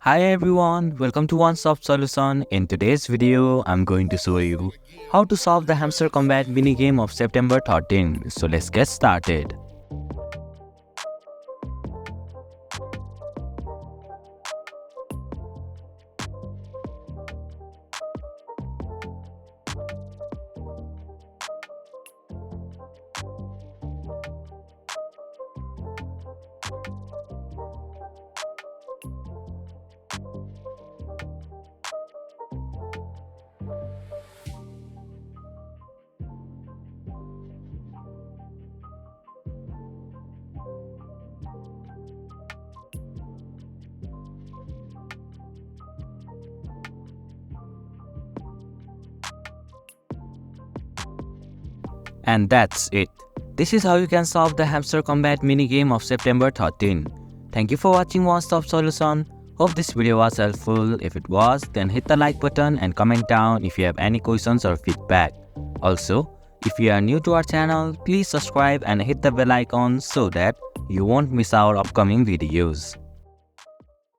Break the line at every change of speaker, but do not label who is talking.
Hi everyone, welcome to One Stop Solution. In today's video, I'm going to show you how to solve the Hamster Kombat minigame of September 13. So let's get started. And that's it. This is how you can solve the Hamster Kombat minigame of September 13. Thank you for watching One Stop Solution. Hope this video was helpful. If it was, then hit the like button and comment down if you have any questions or feedback. Also, if you are new to our channel, please subscribe and hit the bell icon so that you won't miss our upcoming videos.